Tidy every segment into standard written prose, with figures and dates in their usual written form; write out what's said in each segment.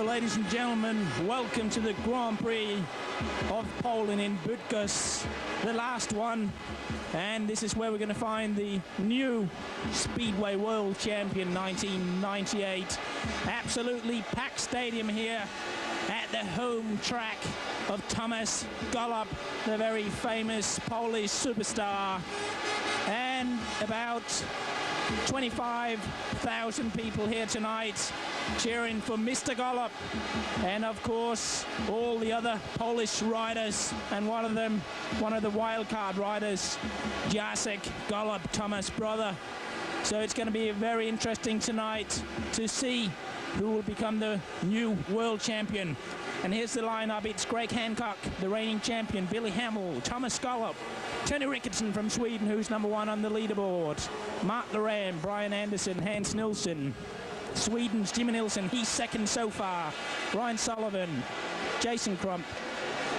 So, ladies and gentlemen, welcome to the Grand Prix of Poland in Bydgoszcz, the last one. And this is where we're going to find the new Speedway World Champion 1998. Absolutely packed stadium here at the home track of Tomasz Golub, the very famous Polish superstar. And about 25,000 people here tonight cheering for Mr. Golub, and of course all the other Polish riders, and one of the wildcard riders, Jacek Golub, Tomasz' brother. So it's going to be very interesting tonight to see who will become the new world champion. And here's the lineup. It's Greg Hancock, the reigning champion, Billy Hamel, Tomasz Golub, Tony Rickardson from Sweden, who's #1 on the leaderboard, Mark Loran, Brian Anderson, Hans Nilsson, Sweden's Jimmy Nilsson, he's second so far, Ryan Sullivan, Jason Crump,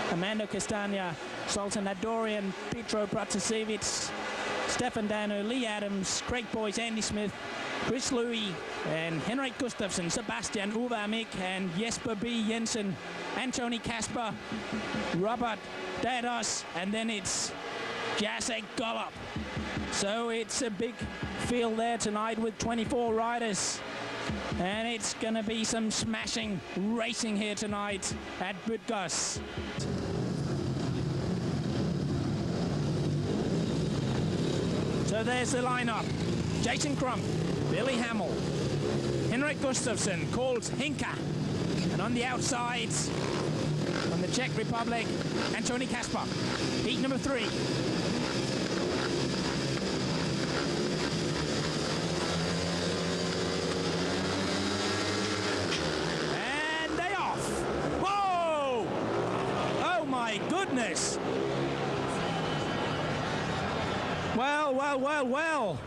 Amando Castagna, Sultan Adorian, Petro Pratasevich, Stefan Dano, Lee Adams, Craig Boyce, Andy Smith, Chris Louis, and Henrik Gustafsson, Sebastian Uvamik, and Jesper B. Jensen, Antoni Kasper, Robert Dados, and then it's Jacek Golub. So it's a big field there tonight with 24 riders. And it's going to be some smashing racing here tonight at Bydgoszcz. So there's the lineup. Jason Crump, Billy Hamel, Henrik Gustafsson, called Hinka. And on the outside, from the Czech Republic, Antoni Kasper, heat number 3. And they off. Whoa! Oh my goodness! Well, well, well, well.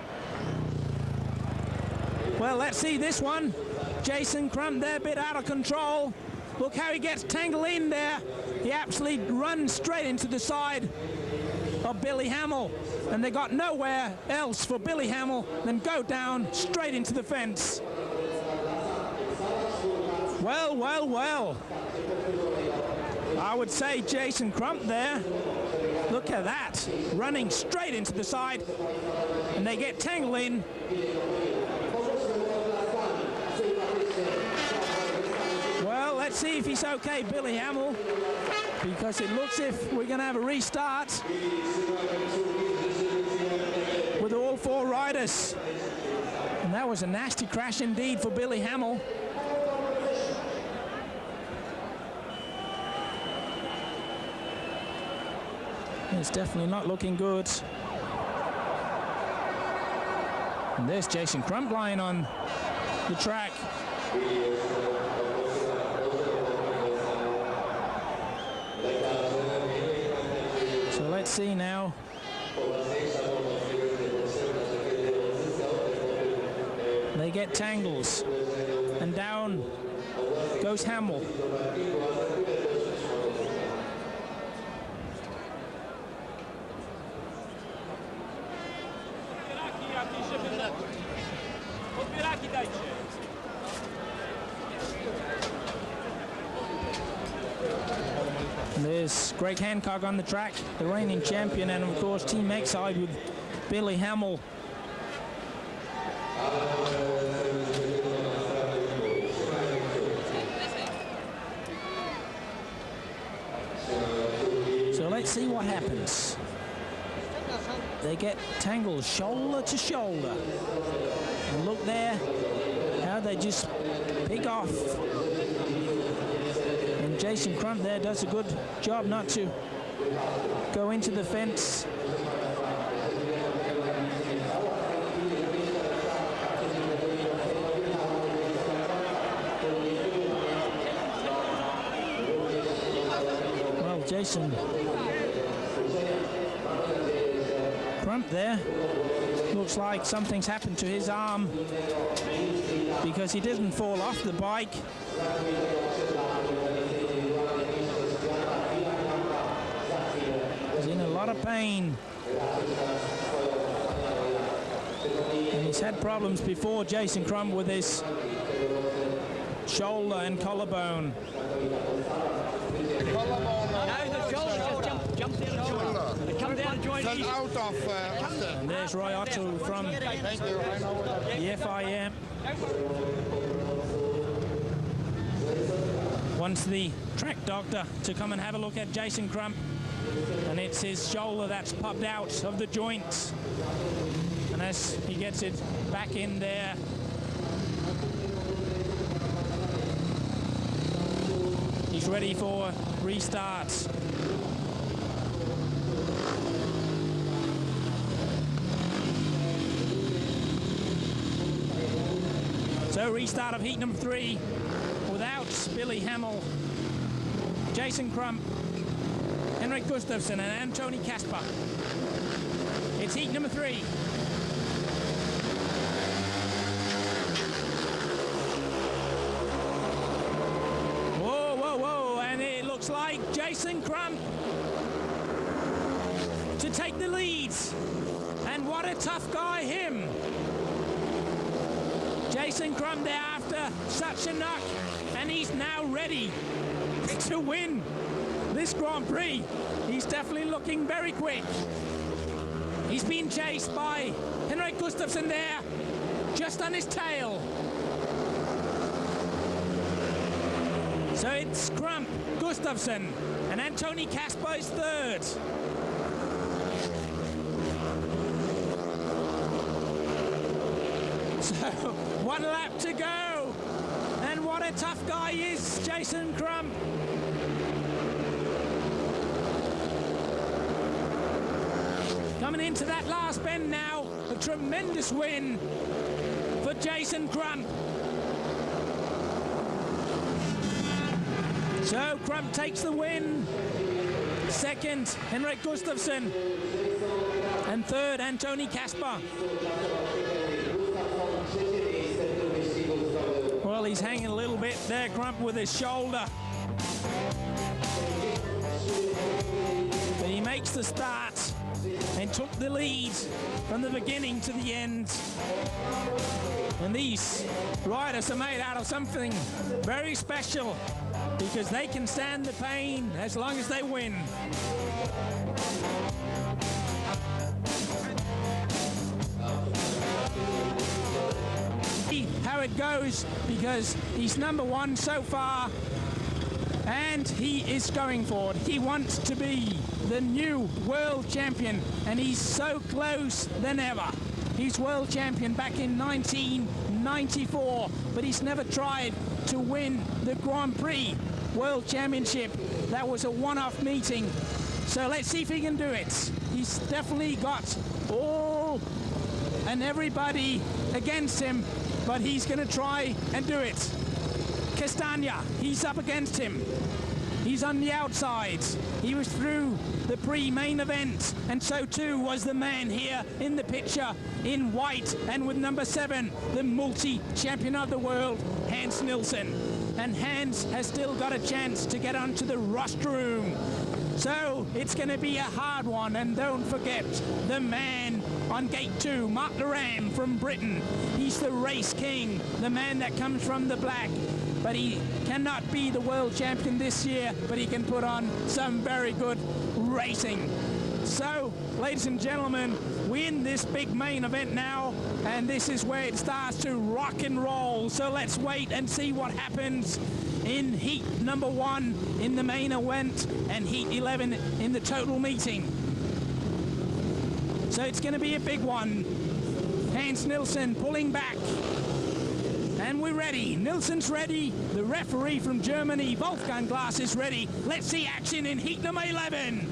Well, let's see this one. Jason Crump there, a bit out of control. Look how he gets tangled in there. He actually runs straight into the side of Billy Hamel. And they got nowhere else for Billy Hamel than go down straight into the fence. Well, well, well. I would say Jason Crump there. Look at that. Running straight into the side. And they get tangled in. Well, let's see if he's okay, Billy Hamel, because it looks if we're going to have a restart with all 4 riders. And that was a nasty crash indeed for Billy Hamel. It's definitely not looking good. And there's Jason Crump lying on the track. So let's see now. They get tangles, and down goes Hamel. There's Greg Hancock on the track, the reigning champion, and of course Team X-Side with Billy Hamel. So let's see what happens. They get tangled shoulder to shoulder. And look there, how they just pick off. And Jason Crump there does a good job not to go into the fence. Well, Jason Crump there, looks like something's happened to his arm because he didn't fall off the bike. He's in a lot of pain. And he's had problems before, Jason Crump, with his shoulder and collarbone. Jump down a joint. Come down a joint. Out of And there's Roy Otto from the FIM. Wants the track doctor to come and have a look at Jason Crump. And it's his shoulder that's popped out of the joint. And as he gets it back in there, he's ready for restarts. So restart of heat number 3 without Billy Hamill, Jason Crump, Henrik Gustafsson and Antoni Kasper. It's heat number 3. Whoa, whoa, whoa, and it looks like Jason Crump to take the lead. And what a tough guy, him. Jason Crump there after such a knock, and he's now ready to win this Grand Prix. He's definitely looking very quick. He's been chased by Henrik Gustafsson there, just on his tail. So it's Crump, Gustafsson, and Antoni Kasper is third. So, 1 lap to go. And what a tough guy is Jason Crump. Coming into that last bend now, a tremendous win for Jason Crump. So Crump takes the win. Second, Henrik Gustafsson. And third, Antoni Kasper. Well, he's hanging a little bit there, Crump, with his shoulder. But he makes the start and took the lead from the beginning to the end. And these riders are made out of something very special because they can stand the pain as long as they win. How it goes, because he's number 1 so far and he is going for it. He wants to be the new world champion, and he's so close than ever. He's world champion back in 1994, but he's never tried to win the Grand Prix World Championship. That was a one-off meeting. So let's see if he can do it. He's definitely got all and everybody against him, but he's going to try and do it. Castagna, he's up against him. He's on the outside. He was through the pre-main event, and so too was the man here in the picture in white and with number 7, the multi-champion of the world, Hans Nielsen. And Hans has still got a chance to get onto the rostrum. So it's going to be a hard one, and don't forget the man on gate 2, Mark Duran from Britain. He's the race king, the man that comes from the black. But he cannot be the world champion this year, but he can put on some very good racing. So, ladies and gentlemen, we're in this big main event now, and this is where it starts to rock and roll. So let's wait and see what happens in heat number 1 in the main event and heat 11 in the total meeting. So it's going to be a big one. Hans Nielsen pulling back. And we're ready. Nielsen's ready. The referee from Germany, Wolfgang Glass, is ready. Let's see action in heat number 11.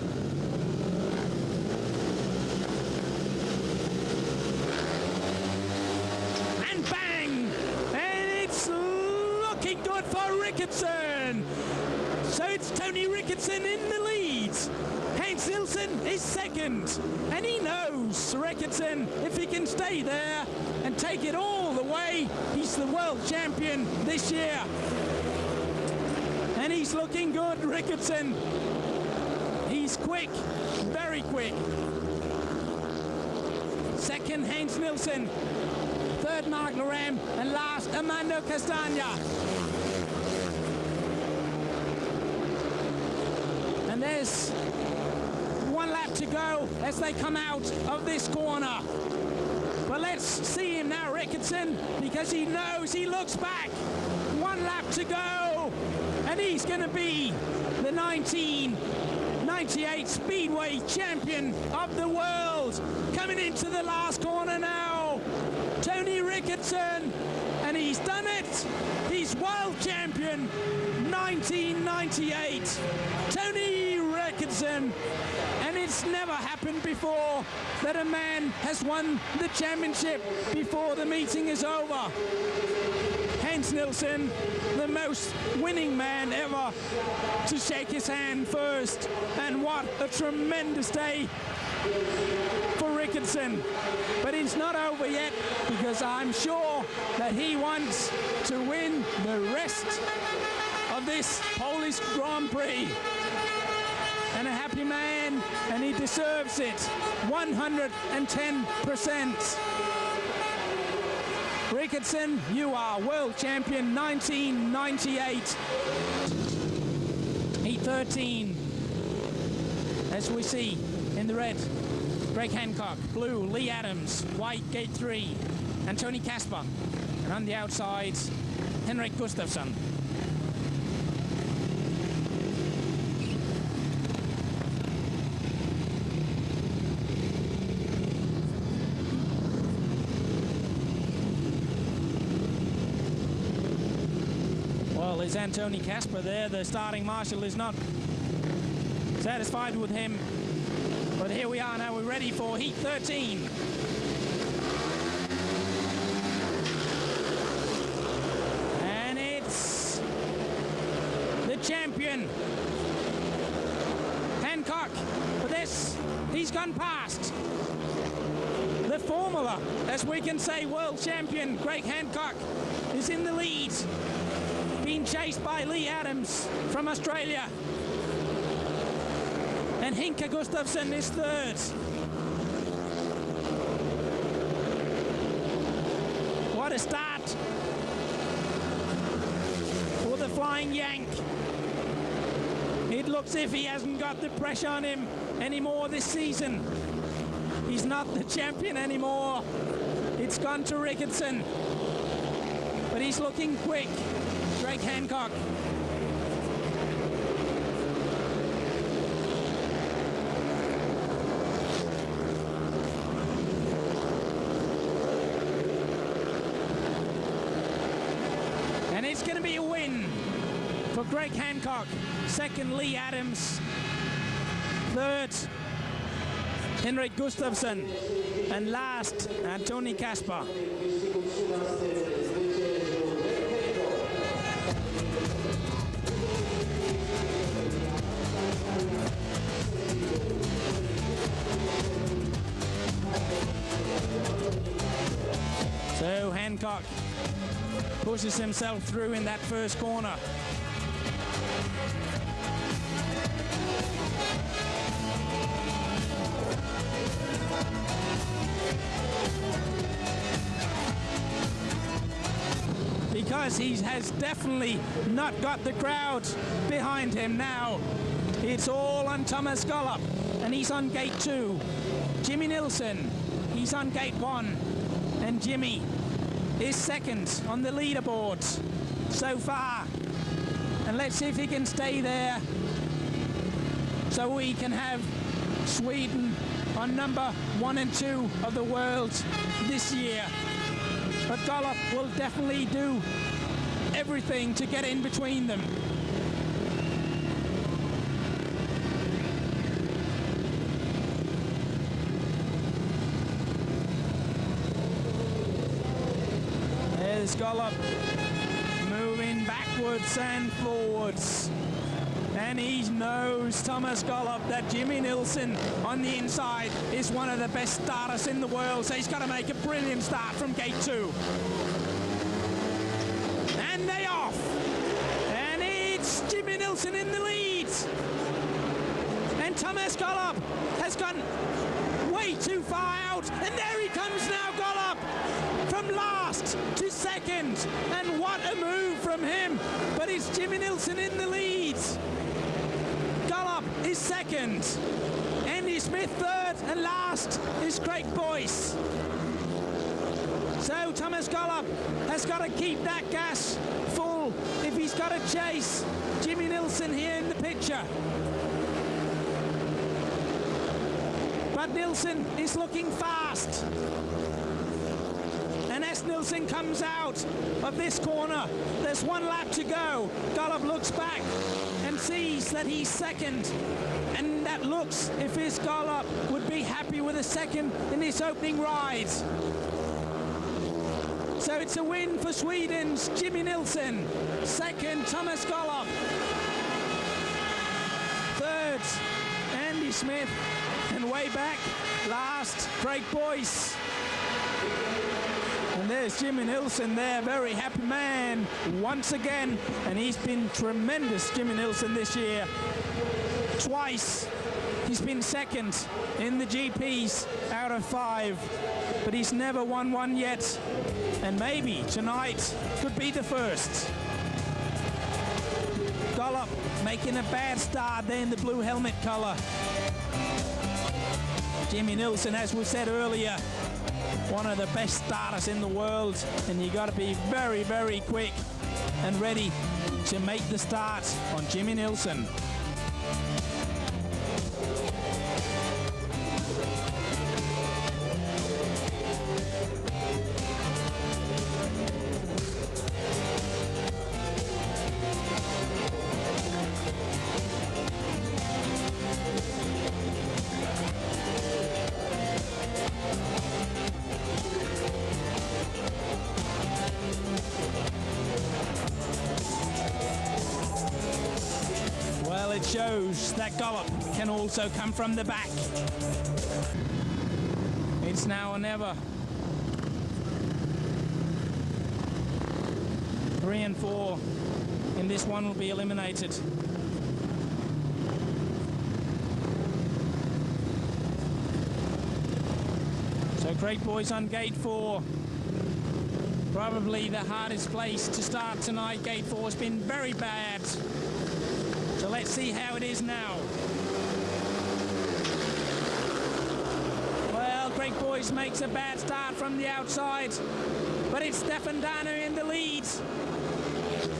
And bang! And it's looking good for Ricketson. So it's Tony Ricketson in the lead. Hans Nielsen is second. And he knows Ricketson, if he can stay there and take it all the way, he's the world champion this year. And he's looking good, Ricketson. He's quick, very quick. Second, Hans Nielsen. Third, Mark Loram. And last, Armando Castagna. There's 1 lap to go as they come out of this corner. But let's see him now, Rickardson, because he knows, he looks back. 1 lap to go, and he's going to be the 1998 Speedway champion of the world. Coming into the last corner now, Tony Rickardson, and he's done it. He's world champion 1998. Tony Rickardson. And it's never happened before that a man has won the championship before the meeting is over. Hans Nielsen, the most winning man ever to shake his hand first. And what a tremendous day for Rickardson. But it's not over yet, because I'm sure that he wants to win the rest of this Polish Grand Prix. And a happy man, and he deserves it 110%. Rickardson, you are world champion 1998. Heat 13, as we see in the red, Greg Hancock, blue, Lee Adams, white, gate 3, and Tony Kasper. And on the outside, Henrik Gustafsson. Well, is Tony Kasper there? The starting marshal is not satisfied with him. But here we are now, we're ready for Heat 13. And it's the champion, Hancock. For this, he's gone past the formula, as we can say, world champion Greg Hancock is in the lead, being chased by Lee Adams from Australia. And Henrik Gustafsson is third. What a start for the Flying Yank. It looks as if he hasn't got the pressure on him anymore this season. He's not the champion anymore. It's gone to Rickardson. But he's looking quick, Greg Hancock. And it's going to be a win for Greg Hancock. Second, Lee Adams. Third, Henrik Gustafsson. And last, Tony Kasper. So Hancock pushes himself through in that first corner. Because he has definitely not got the crowd behind him now. It's all on Thomas Gollop, and he's on gate 2. Jimmy Nilsson, he's on gate 1, and Jimmy is second on the leaderboard so far. And let's see if he can stay there so we can have Sweden on number 1 and 2 of the world this year. But Gollop will definitely do everything to get in between them. There's Gollop moving backwards and forwards. And he knows, Thomas Gollop, that Jimmy Nilsson on the inside is one of the best starters in the world, so he's got to make a brilliant start from gate 2. And they off. And it's Jimmy Nilsson in the lead. And Thomas Gollop has gone way too far out. And there he comes now, Gollop, from last to second. And what a move from him. But it's Jimmy Nilsson in the lead. Gollop is second. Andy Smith third, and last is Craig Boyce. So Thomas Gollop has got to keep that gas full if he's got to chase Jimmy Nilsson here in the picture. But Nilsson is looking fast. And as Nilsson comes out of this corner, there's 1 lap to go. Gollop looks back and sees that he's second. And that looks if his Gollop would be happy with a second in this opening ride. So it's a win for Sweden's Jimmy Nilsson. Second, Thomas Gollop. Third, Andy Smith. And way back, last, Craig Boyce. And there's Jimmy Nilsson there, very happy man once again. And he's been tremendous, Jimmy Nilsson, this year. Twice he's been second in the GPs out of 5. But he's never won one yet. And maybe tonight could be the first. Gollop making a bad start there in the blue helmet color. Jimmy Nilsson, as we said earlier, one of the best starters in the world, and you got to be very, very quick and ready to make the start on Jimmy Nilsson. It shows that Gollop can also come from the back. It's now or never. 3 and 4 in this one will be eliminated. So Craig Boyce on gate 4. Probably the hardest place to start tonight. Gate 4 has been very bad. So let's see how it is now. Well, Craig Boyce makes a bad start from the outside, but it's Stefan Danu in the lead.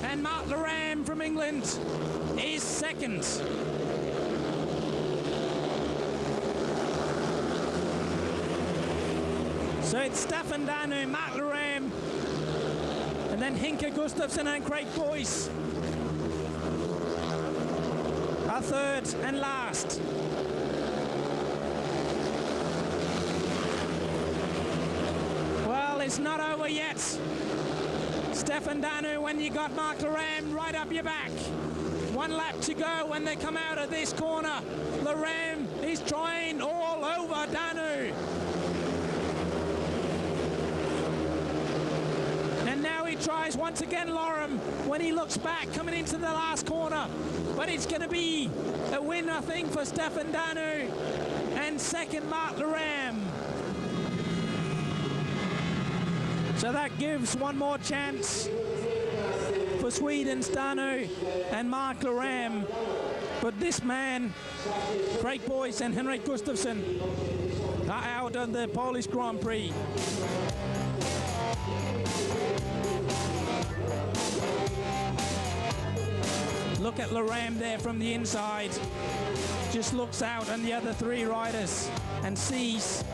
And Mark Laram from England is second. So it's Stefan Danu, Mark Laram, and then Hinke Gustafsson and Craig Boyce. Our third and last. Well, it's not over yet. Stefan Danu, when you got Mark Laram right up your back. 1 lap to go when they come out of this corner. Laram is trying all over Danu. And now he tries once again Laram when he looks back coming into the last corner. But it's going to be a win, I think, for Stefan Danu and second Mark Laram. So that gives one more chance for Sweden's Danu and Mark Laram. But this man, Craig Boyce and Henrik Gustafsson, are out of the Polish Grand Prix. Look at Laram there from the inside. Just looks out on the other 3 riders and sees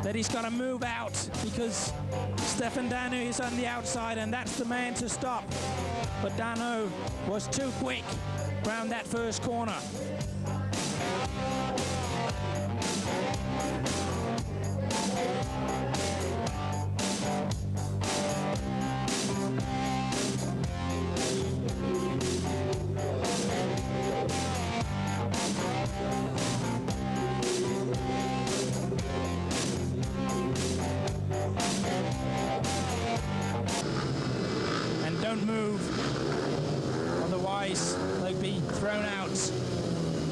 that he's got to move out because Stefan Danu is on the outside and that's the man to stop. But Danu was too quick around that first corner. Move, otherwise they'll be thrown out.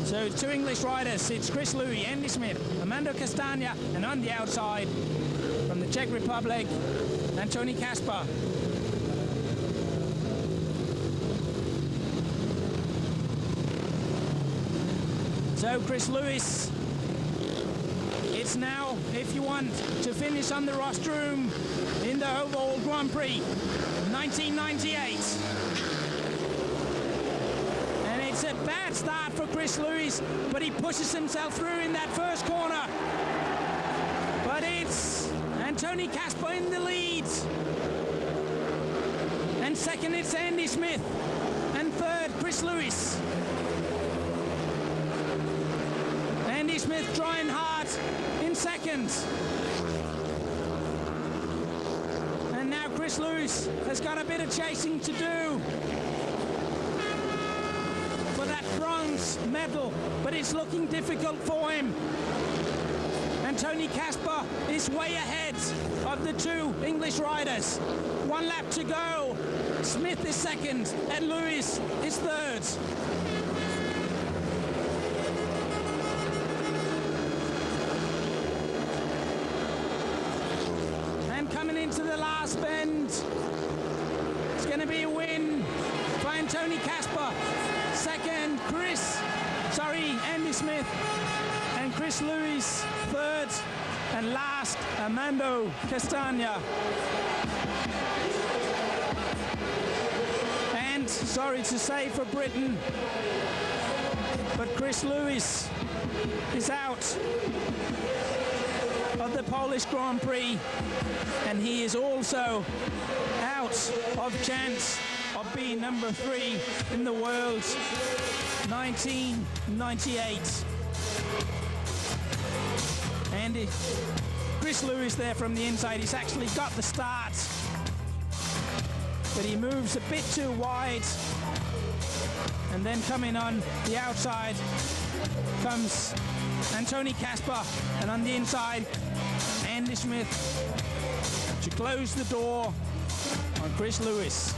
So 2 English riders, it's Chris Louis, Andy Smith, Armando Castagna, and on the outside from the Czech Republic, Antoni Kasper. So Chris Lewis, it's now, if you want to finish on the rostrum in the overall Grand Prix 1998. And it's a bad start for Chris Lewis, but he pushes himself through in that first corner. But it's Tony Casper in the lead. And second it's Andy Smith. And third, Chris Lewis. Andy Smith trying hard in second. And now Chris Lewis has got a bit of chasing to do for that bronze medal, but it's looking difficult for him. And Tony Casper is way ahead of the two English riders. 1 lap to go. Smith is second and Lewis is third. And coming into the last bend, it's going to be a win for Tony Casper. Second, Andy Smith. And Chris Lewis, third. And last, Armando Castagna. And sorry to say for Britain, but Chris Lewis is out of the Polish Grand Prix, and he is also out of chance of being number 3 in the world 1998. And Chris Lewis there from the inside, he's actually got the start, but he moves a bit too wide. And then coming on the outside comes Tony Casper, and on the inside, Andy Smith to close the door on Chris Lewis.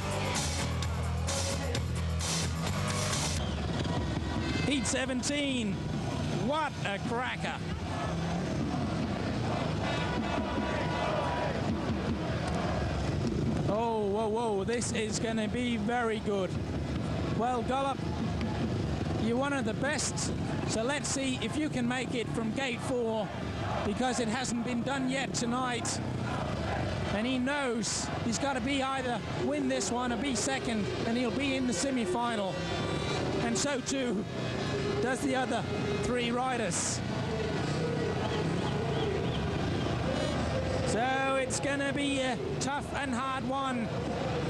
Heat 17, what a cracker. Oh, whoa, this is going to be very good. Well, Gollop, you're one of the best, so let's see if you can make it from gate 4, because it hasn't been done yet tonight. And he knows he's got to be either win this one or be second, and he'll be in the semi-final. And so too does the other 3 riders. So it's going to be a tough and hard one,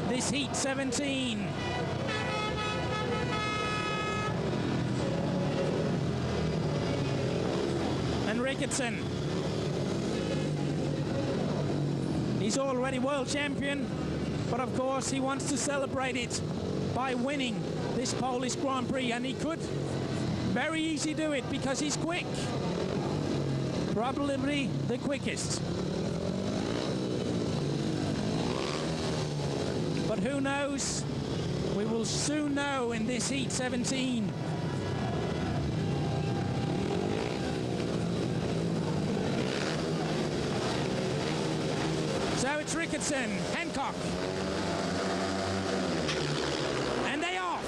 this Heat 17. And Ricketson, he's already world champion, but of course he wants to celebrate it by winning this Polish Grand Prix, and he could very easily do it because he's quick, probably the quickest. But who knows? We will soon know in this Heat 17. So it's Ricketson, Hancock. And they off.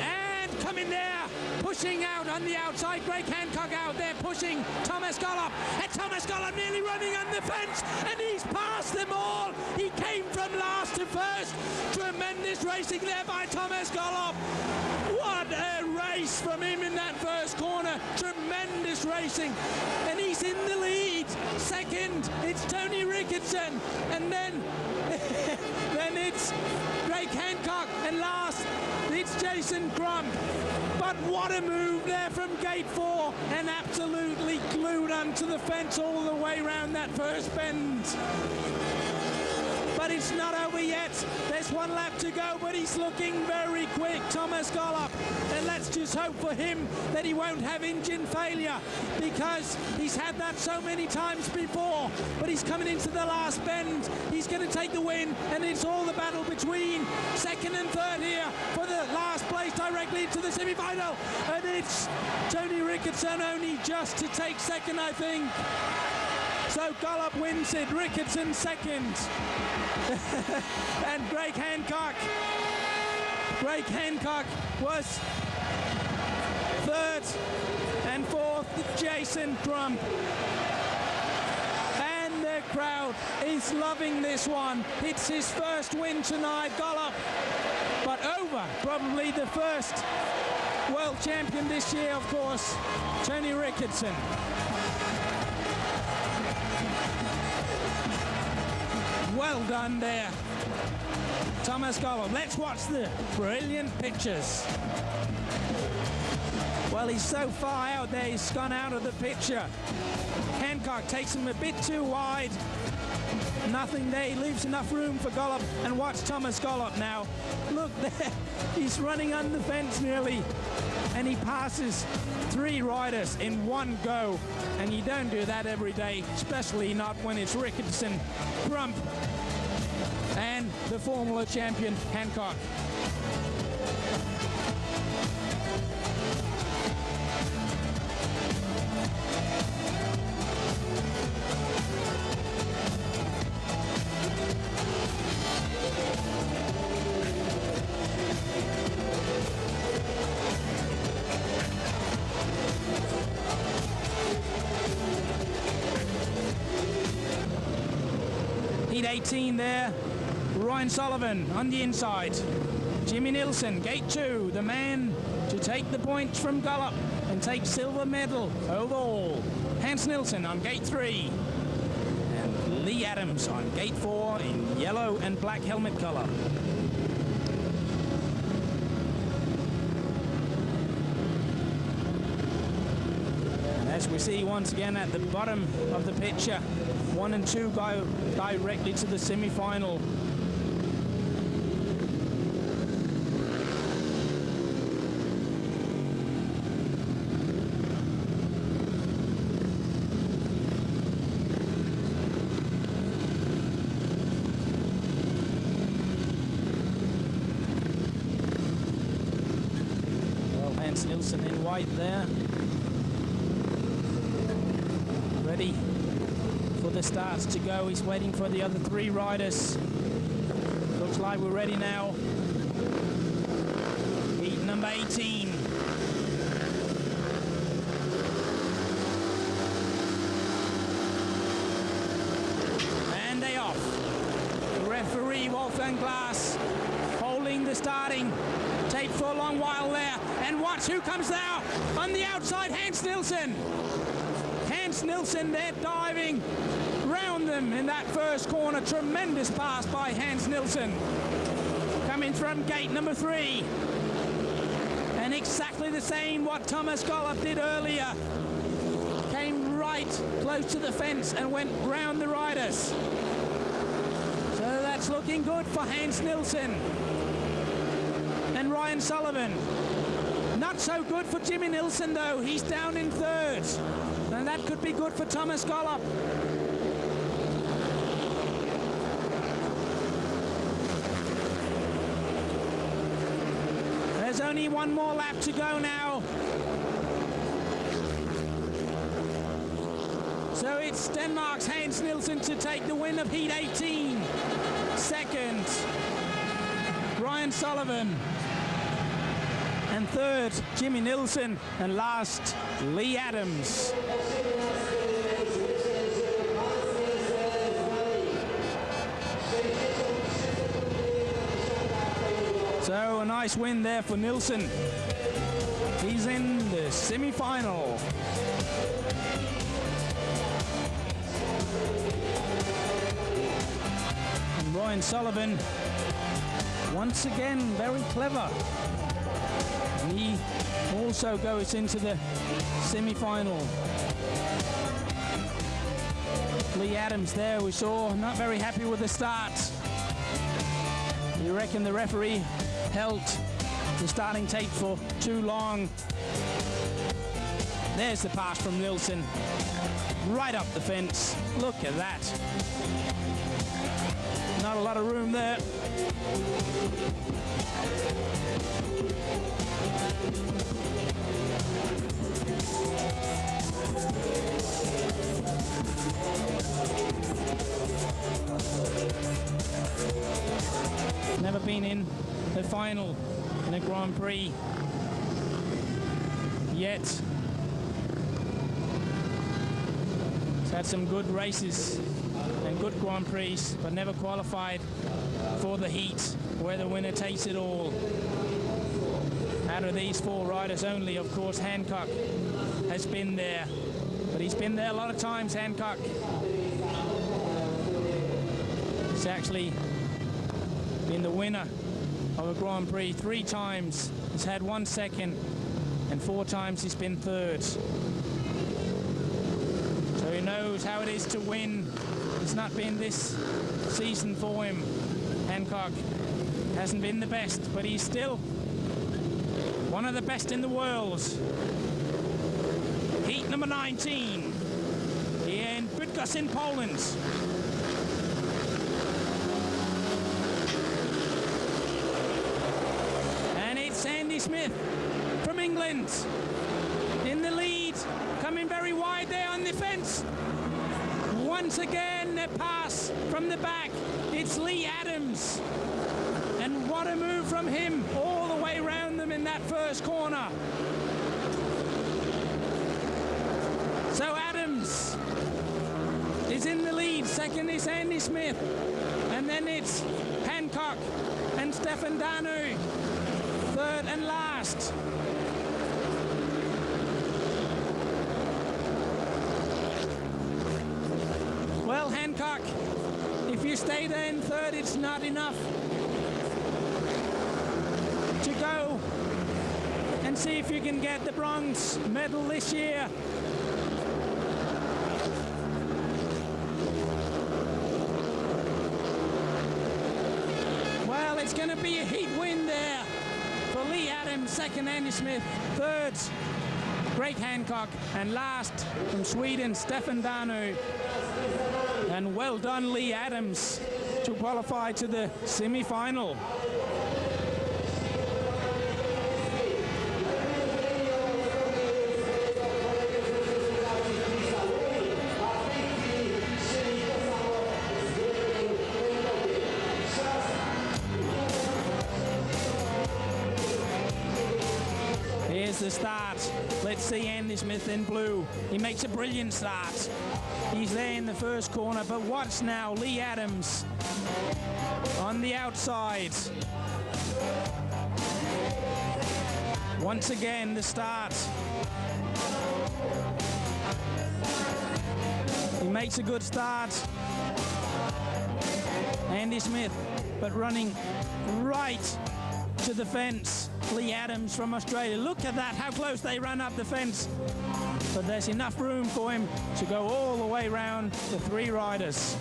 And coming there, pushing out on the outside, Greg Hancock out there pushing Thomas Gollop. And Thomas Gollop nearly running on the fence, and he's passed them all. He came from last to first. Tremendous racing there by Thomas Gollop. What a race from him in that first corner. Tremendous racing. And he's in the lead. Second, it's Tony Ricketson. And then it's Greg Hancock. And last, it's Jason Crump. But what a move there from gate 4, and absolutely glued onto the fence all the way around that first bend. But it's not over yet. There's 1 lap to go, but he's looking very quick, Thomas Gollop. And let's just hope for him that he won't have engine failure, because he's had that so many times before. But he's coming into the last bend. He's going to take the win, and it's all the battle between second and third here for the last place directly into the semi-final. And it's Tony Ricketson only just to take second, I think. So Gollop wins it, Ricketson second. And Greg Hancock was third. third, and fourth, Jason Crump. And the crowd is loving this one. It's his first win tonight, Gollop, but over probably the first world champion this year, of course, Tony Rickardson. Well done there, Thomas Gollop. Let's watch the brilliant pictures. Well, he's so far out there, he's gone out of the picture. Hancock takes him a bit too wide. Nothing there, he leaves enough room for Gollop. And watch Thomas Gollop now. Look there, he's running under the fence nearly. And he passes 3 riders in one go. And you don't do that every day, especially not when it's Rickardson, Crump, and the Formula champion, Hancock. Heat 18 there, Ryan Sullivan on the inside. Jimmy Nilsson, gate 2, the man to take the points from Gollop and take silver medal overall. Hans Nilsson on gate 3. And Lee Adams on gate 4 in yellow and black helmet color. As we see once again at the bottom of the picture, 1 and 2 go directly to the semi-final. Well, Hans Nilsson in white there. Ready for the starts to go. He's waiting for the other 3 riders. Looks like we're ready now. Heat number 18. And they off. The referee, Wolfgang Glass, holding the starting tape for a long while there. And watch who comes out on the outside, Hans Nilsson. Hans Nilsson there diving round them in that first corner. Tremendous pass by Hans Nilsson. Coming from gate number 3. And exactly the same what Thomas Gollop did earlier. Came right close to the fence and went round the riders. So that's looking good for Hans Nilsson. And Ryan Sullivan. Not so good for Jimmy Nilsson though. He's down in 3rd. And that could be good for Thomas Gollop. There's only 1 more lap to go now. So it's Denmark's Hans Nilsson to take the win of Heat 18. Second, Ryan Sullivan. And third, Jimmy Nilsson. And last, Lee Adams. So a nice win there for Nilsson. He's in the semi-final. And Ryan Sullivan, once again, very clever. And he also goes into the semi-final. Lee Adams there, we saw, not very happy with the start. You reckon the referee held the starting tape for too long. There's the pass from Nilsson. Right up the fence. Look at that. Not a lot of room there. Never been in the final in a Grand Prix. yet. He's had some good races and good Grand Prix, but never qualified for the heat, where the winner takes it all. Out of these 4 riders only, of course, Hancock has been there. But he's been there a lot of times, Hancock. He's actually been the winner of a Grand Prix 3 times. He's had 1 second, and 4 times he's been third. So he knows how it is to win. It's not been this season for him. Hancock hasn't been the best, but he's still one of the best in the world. Heat number 19 here in Bydgoszcz in Poland. And it's Andy Smith from England in the lead, coming very wide there on the fence. Once again, a pass from the back. It's Lee Adams. And what a move from him, all the way round them in that first corner. So Adams is in the lead. Second is Andy Smith. And then it's Hancock and Stefan Danu, third and last. Well, Hancock, if you stay there in third, it's not enough to go and see if you can get the bronze medal this year. Well, it's going to be a heat win there for Lee Adams, second Andy Smith, third Greg Hancock, and last from Sweden, Stefan Danu. And well done, Lee Adams, to qualify to the semi-final. Here's the start. Let's see Andy Smith in blue. He makes a brilliant start. He's there in the first corner, but watch now, Lee Adams on the outside. Once again, the start. He makes a good start. Andy Smith, but running right to the fence. Lee Adams from Australia. Look at that, how close they run up the fence. But there's enough room for him to go all the way round the 3 riders.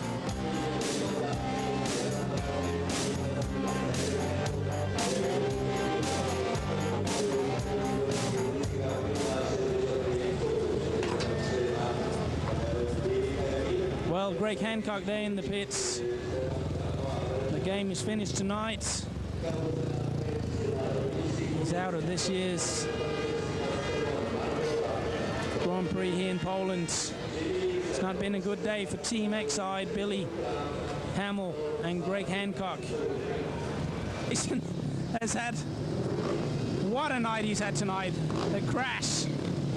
Well, Greg Hancock there in the pits. The game is finished tonight. He's out of this year's Grand Prix here in Poland. It's not been a good day for Team X-Side, Billy Hamill and Greg Hancock. He has had, what a night he's had tonight. The crash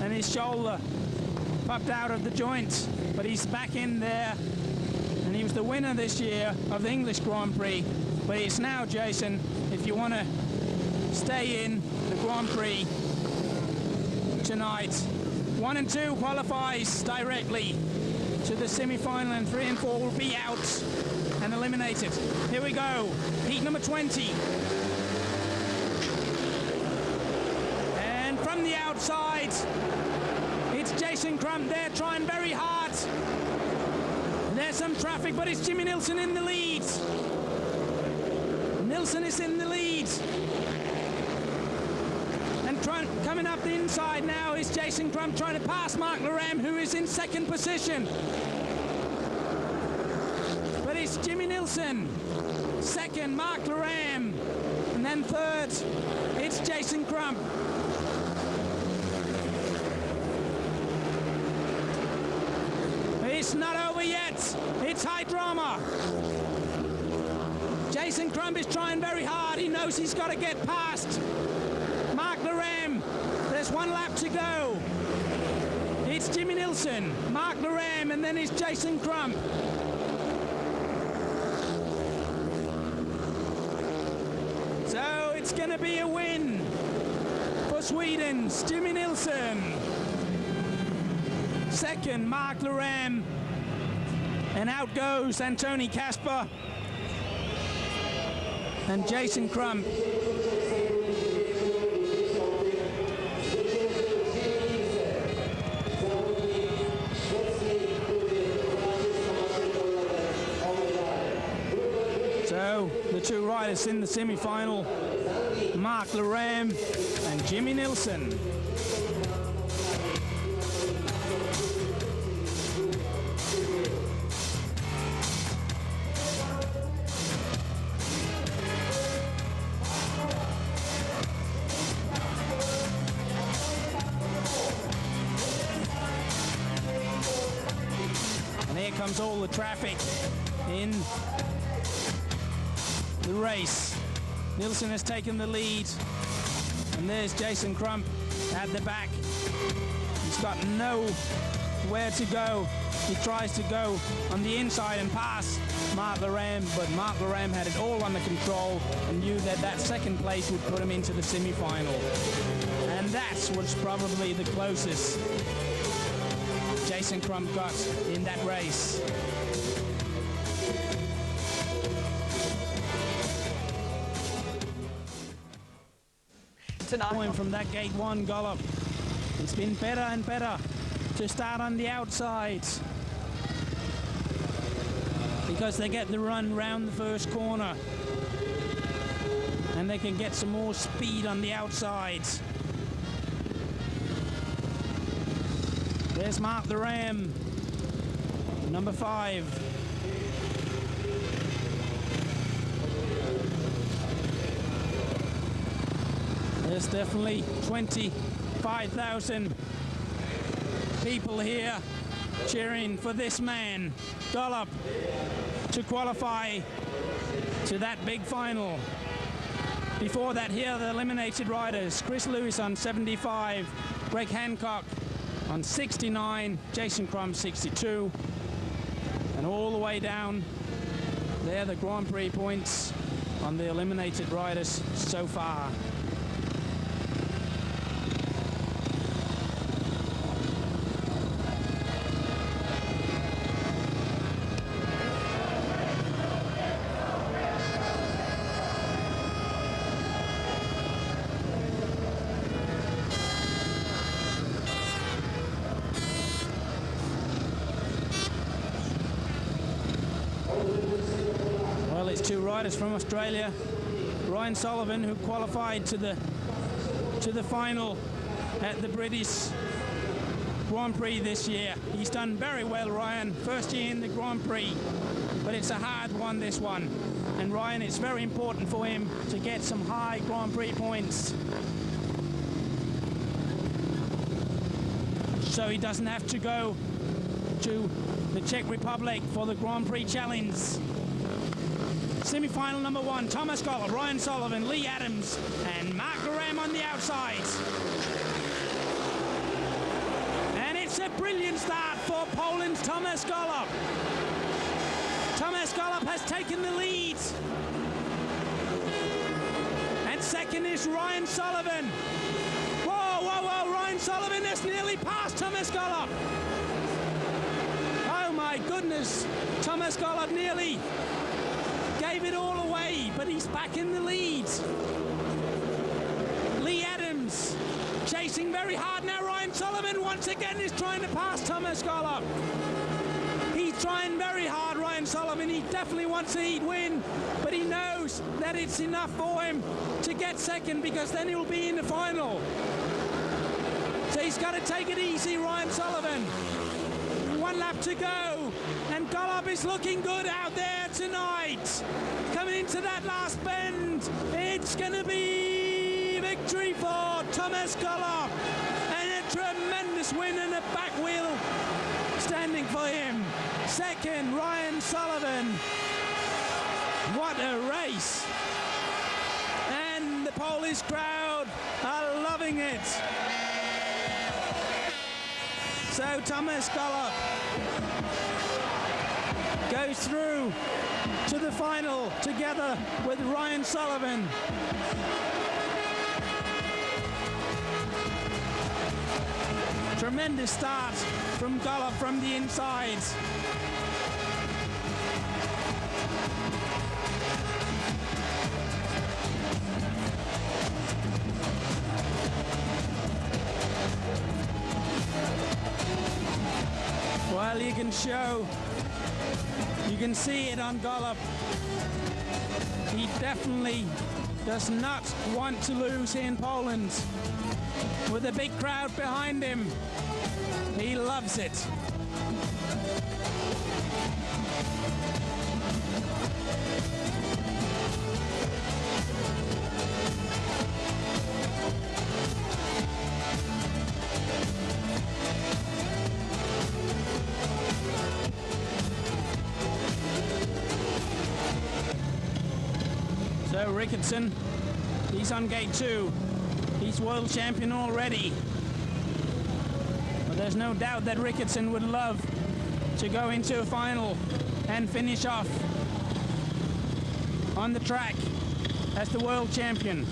and his shoulder popped out of the joint, but he's back in there. And he was the winner this year of the English Grand Prix. But it's now, Jason, if you want to stay in the Grand Prix tonight. 1 and 2 qualifies directly to the semi-final, and 3 and 4 will be out and eliminated. Here we go, heat number 20. And from the outside, it's Jason Crump there trying very hard. There's some traffic, but it's Jimmy Nilsson in the lead. Nilsson is in the lead. Coming up the inside now is Jason Crump trying to pass Mark Laram, who is in second position. But it's Jimmy Nilsson, second Mark Laram, and then third it's Jason Crump. It's not over yet, it's high drama. Jason Crump is trying very hard, he knows he's got to get past Mark Laram. There's just one lap to go. It's Jimmy Nilsson, Mark Laram, and then it's Jason Crump. So it's going to be a win for Sweden's Jimmy Nilsson. Second, Mark Laram. And out goes Antoni Kasper and Jason Crump. So the two riders in the semi-final, Mark Laram and Jimmy Nilsson. And here comes all the traffic in the race. Nilsson has taken the lead, and there's Jason Crump at the back. He's got nowhere to go. He tries to go on the inside and pass Mark Laram, but Mark Laram had it all under control and knew that that second place would put him into the semi-final. And that's what's probably the closest Jason Crump got in that race. Going from that gate one gallop, it's been better and better to start on the outside because they get the run round the first corner and they can get some more speed on the outside. There's Mark Laram, number 5. There's definitely 25,000 people here cheering for this man, Gollop, to qualify to that big final. Before that, here are the eliminated riders. Chris Lewis on 75, Greg Hancock on 69, Jason Crump 62, and all the way down there the Grand Prix points on the eliminated riders so far. Well, it's two riders from Australia. Ryan Sullivan, who qualified to the final at the British Grand Prix this year. He's done very well, Ryan. First year in the Grand Prix, but it's a hard one, this one. And Ryan, it's very important for him to get some high Grand Prix points, so he doesn't have to go to the Czech Republic for the Grand Prix Challenge. Semi-final number 1, Thomas Gollop, Ryan Sullivan, Lee Adams, and Mark Laram on the outside. And it's a brilliant start for Poland's Thomas Gollop. Thomas Gollop has taken the lead. And second is Ryan Sullivan. Whoa, whoa, whoa, Ryan Sullivan has nearly passed Thomas Gollop. Oh my goodness, Thomas Gollop nearly gave it all away, but he's back in the lead. Lee Adams chasing very hard now. Ryan Sullivan once again is trying to pass Thomas Gollop. He's trying very hard, Ryan Sullivan. He definitely wants a heat win, but he knows that it's enough for him to get second, because then he'll be in the final. So he's got to take it easy, Ryan Sullivan. One lap to go, and Gollop is looking good out there tonight. Coming into that last bend, it's going to be victory for Thomas Gollop, and a tremendous win and a back wheel standing for him. Second, Ryan Sullivan. What a race. And the Polish crowd are loving it. So Thomas Gollop goes through to the final together with Ryan Sullivan. Tremendous start from Gollop from the inside. Well, you can see it on Gollop. He definitely does not want to lose in Poland. With a big crowd behind him, he loves it. So Ricketson, he's on gate 2. He's world champion already. But there's no doubt that Ricketson would love to go into a final and finish off on the track as the world champion.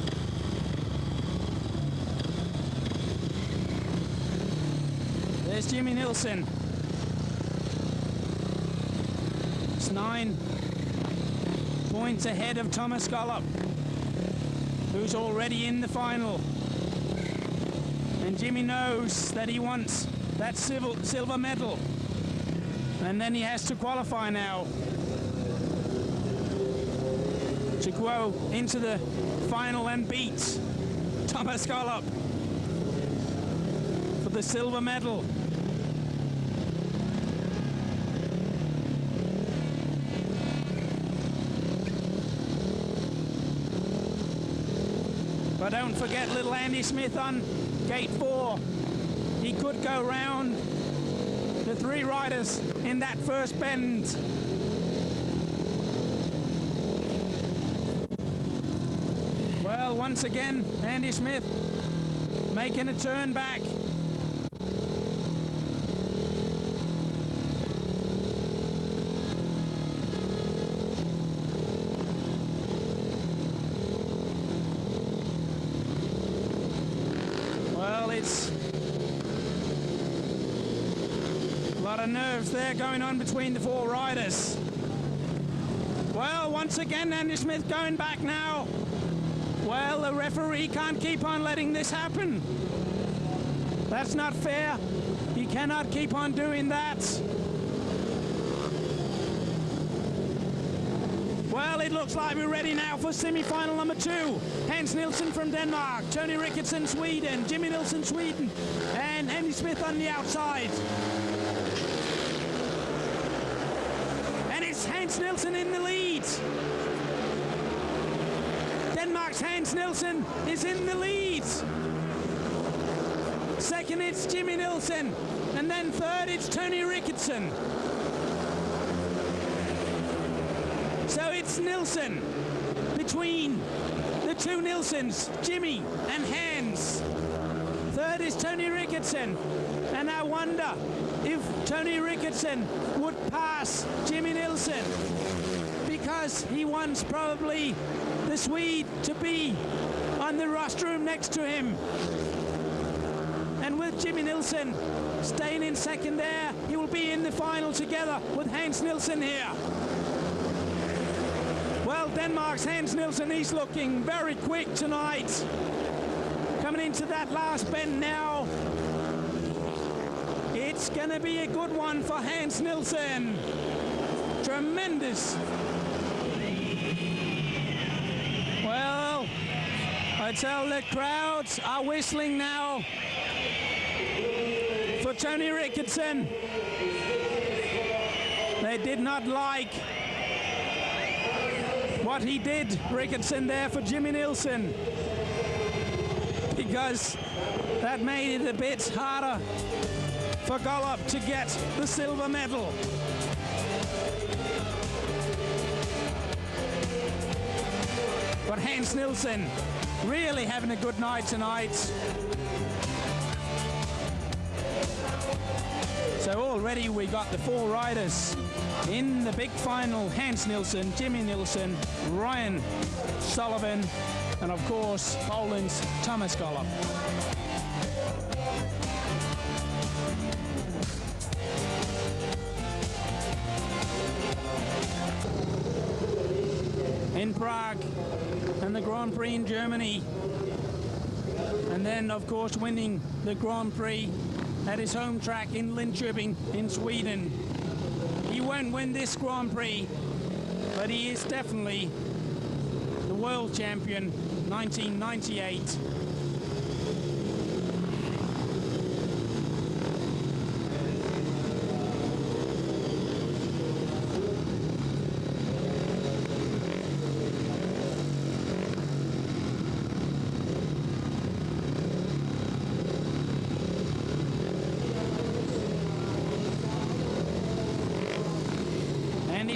There's Jimmy Nilsson. It's 9 points ahead of Thomas Gollop, who's already in the final. And Jimmy knows that he wants that silver medal. And then he has to qualify now to go into the final and beat Thomas Gollop for the silver medal. But don't forget little Andy Smith on gate 4. He could go round the 3 riders in that first bend. Well, once again, Andy Smith making a turn back. It's a lot of nerves there going on between the 4 riders. Well, once again, Andy Smith going back now. Well, the referee can't keep on letting this happen. That's not fair. He cannot keep on doing that. Well, it looks like we're ready now for semi-final number 2. Hans Nielsen from Denmark, Tony Ricketson, Sweden, Jimmy Nilsson, Sweden, and Andy Smith on the outside. And it's Hans Nielsen in the lead. Denmark's Hans Nielsen is in the lead. Second, it's Jimmy Nilsson, and then third, it's Tony Ricketson. So it's Nilsson between the 2 Nilssons, Jimmy and Hans. Third is Tony Ricketson, and I wonder if Tony Ricketson would pass Jimmy Nilsson, because he wants probably the Swede to be on the rostrum next to him. And with Jimmy Nilsson staying in second there, he will be in the final together with Hans Nielsen here. Well, Denmark's Hans Nielsen, he's looking very quick tonight. Coming into that last bend now. It's going to be a good one for Hans Nielsen. Tremendous. Well, I tell the crowds are whistling now for Tony Ricketson. They did not like what he did, Ricketson, there for Jimmy Nilsson, because that made it a bit harder for Gollop to get the silver medal. But Hans Nielsen really having a good night tonight. So already we got the 4 riders in the big final: Hans Nielsen, Jimmy Nielsen, Ryan Sullivan, and of course Poland's Thomas Gollop. In Prague and the Grand Prix in Germany, and then of course winning the Grand Prix at his home track in Linköping in Sweden. He won't win this Grand Prix, but he is definitely the world champion 1998.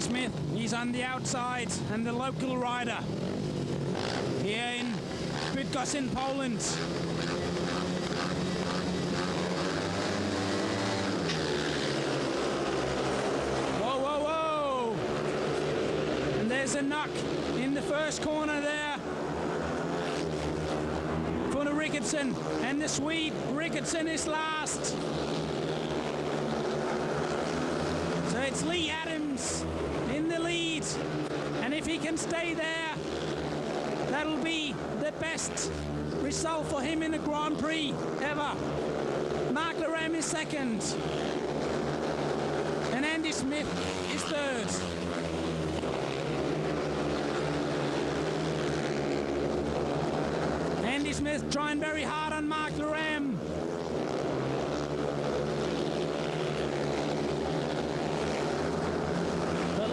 Smith, he's on the outside, and the local rider here in Bydgoszcz in Poland. Whoa, whoa, whoa! And there's a knock in the first corner there for the Rickardson, and the Swede Rickardson is last. So it's Lee Adams in the lead, and if he can stay there, that'll be the best result for him in a Grand Prix ever. Mark Lerem is second, and Andy Smith is third. Andy Smith trying very hard on Mark Lerem.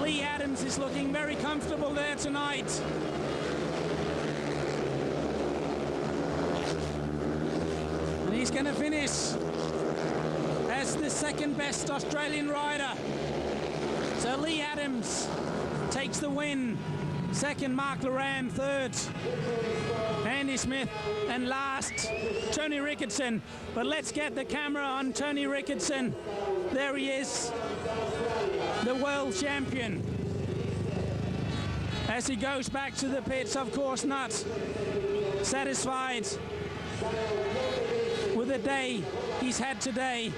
Lee Adams is looking very comfortable there tonight. And he's going to finish as the second best Australian rider. So Lee Adams takes the win. Second, Mark Lerem. Third, Andy Smith. And last, Tony Rickardson. But let's get the camera on Tony Rickardson. There he is, the world champion. As he goes back to the pits, of course not satisfied with the day he's had today,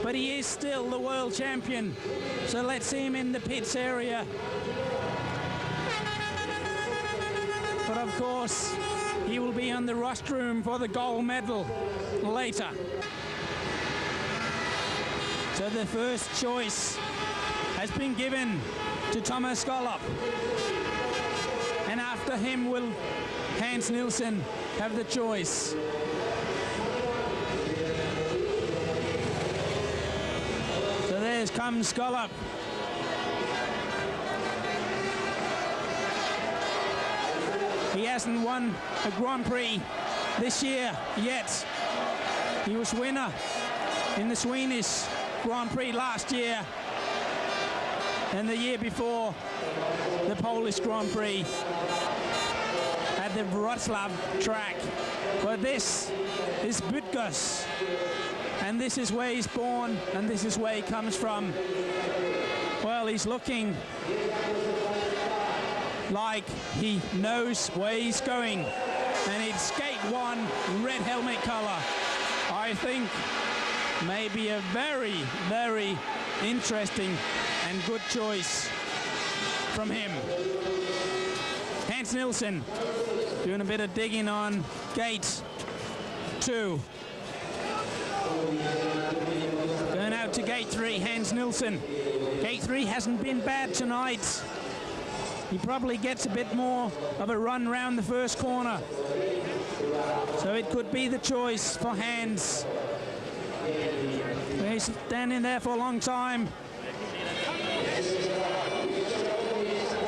but he is still the world champion. So let's see him in the pits area. But of course, he will be on the rostrum for the gold medal later. So the first choice has been given to Thomas Gollop, and after him will Hans Nielsen have the choice. So there comes Gollop. He hasn't won a Grand Prix this year yet. He was winner in the Swedish Grand Prix last year, and the year before the Polish Grand Prix at the Wrocław track. But this is Bydgoszcz, and this is where he's born, and this is where he comes from. Well, he's looking like he knows where he's going, and it's gate 1, red helmet color. I think maybe a very, very interesting and good choice from him. Hans Nielsen doing a bit of digging on gate 2. Going out to gate 3, Hans Nielsen. Gate 3 hasn't been bad tonight. He probably gets a bit more of a run round the first corner. So it could be the choice for Hans. He's standing there for a long time.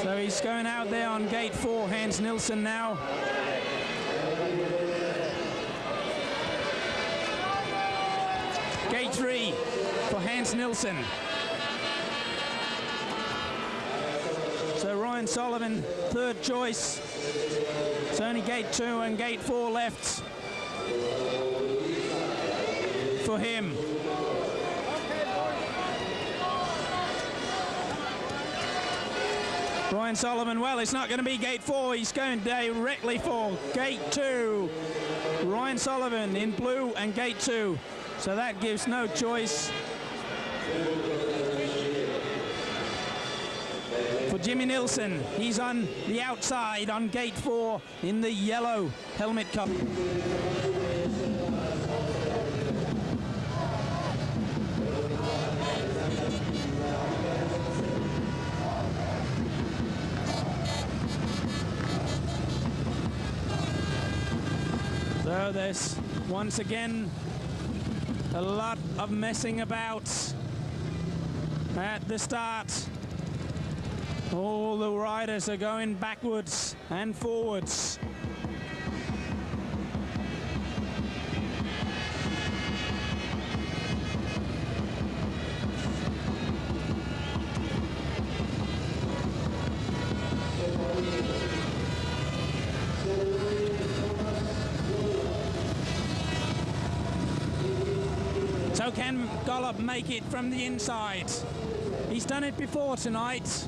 So he's going out there on gate 4, Hans Nielsen now. Gate 3 for Hans Nielsen. So Ryan Sullivan, third choice. It's only gate 2 and gate 4 left for him. Ryan Sullivan, well, it's not going to be gate 4. He's going directly for gate 2. Ryan Sullivan in blue and gate 2. So that gives no choice for Jimmy Nilsson. He's on the outside on gate 4 in the yellow helmet cup. So there's once again a lot of messing about at the start. All the riders are going backwards and forwards. So can Gollop make it from the inside? He's done it before tonight.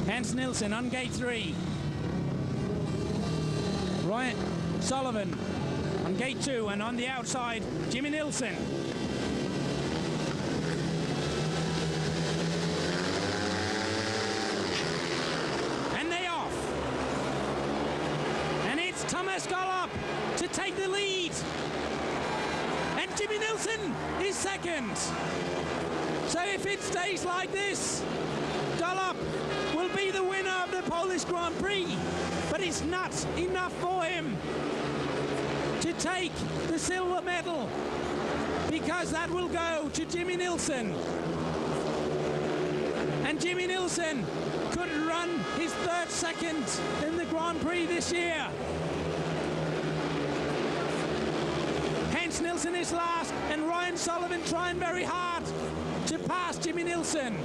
Hans Nilsson on gate 3. Ryan Sullivan on gate 2, and on the outside, Jimmy Nilsson. And they off. And it's Thomas Gollop to take the lead. And Jimmy Nilsson is second. So if it stays like this, Gollop will be the winner of the Polish Grand Prix, but it's not enough for him to take the silver medal, because that will go to Jimmy Nilsson. And Jimmy Nilsson could run his 3rd second in the Grand Prix this year. Hans Nilsson is last, and Ryan Sullivan trying very hard to pass Jimmy Nilsson.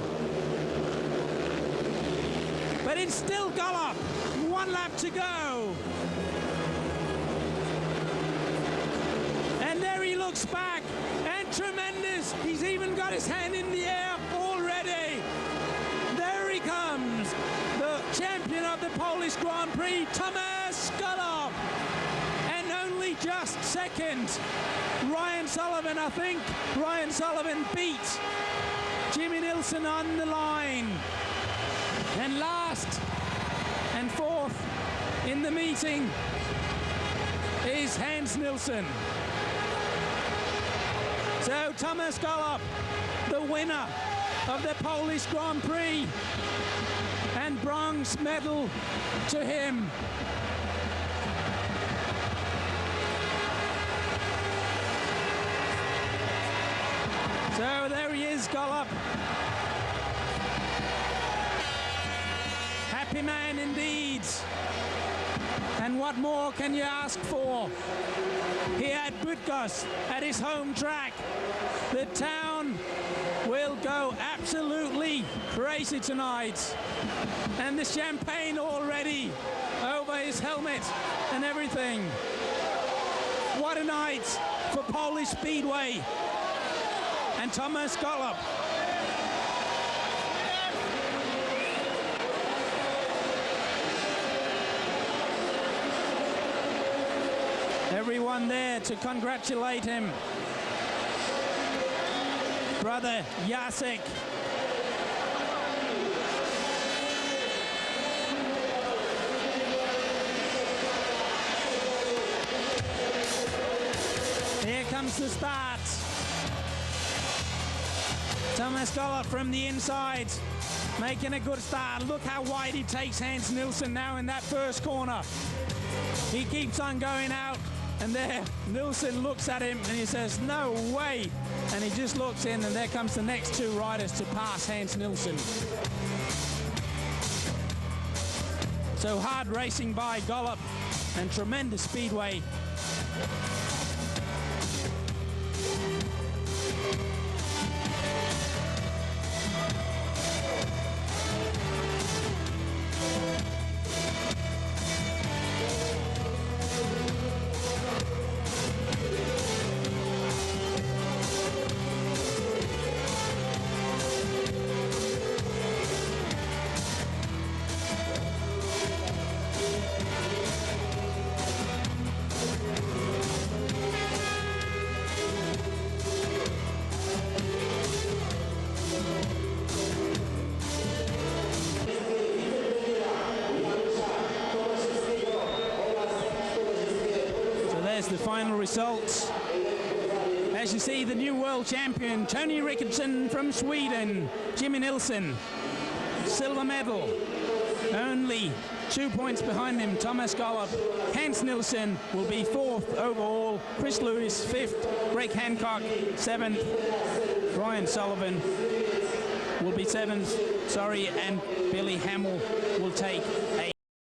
But it's still Gollop. 1 lap to go. And there he looks back, and tremendous. He's even got his hand in the air already. There he comes, the champion of the Polish Grand Prix, Thomas Gollop. And only just second, Ryan Sullivan. I think Ryan Sullivan beat Jimmy Nilsson on the line. And last and 4th in the meeting is Hans Nilsson. So Thomas Gollop, the winner of the Polish Grand Prix, and bronze medal to him. So there he is, Gollop. Happy man indeed. And what more can you ask for? Here at Bydgoszcz, at his home track, the town will go absolutely crazy tonight. And the champagne already over his helmet and everything. What a night for Polish Speedway and Thomas Gollop. Everyone there to congratulate him. Brother Jacek. Here comes the start. Thomas Gollop from the inside, making a good start. Look how wide he takes Hans Nilsson now in that first corner. He keeps on going out. And there, Nilsson looks at him and he says, no way. And he just looks in, and there comes the next 2 riders to pass Hans Nilsson. So hard racing by Gollop and tremendous speedway. There's the final results. As you see, the new world champion, Tony Rickardson from Sweden, Jimmy Nilsson, silver medal. Only 2 points behind him, Thomas Gollop. Hans Nilsson will be 4th overall. Chris Lewis 5th. Greg Hancock 7th. Ryan Sullivan will be 7th. And Billy Hamill will take 8th.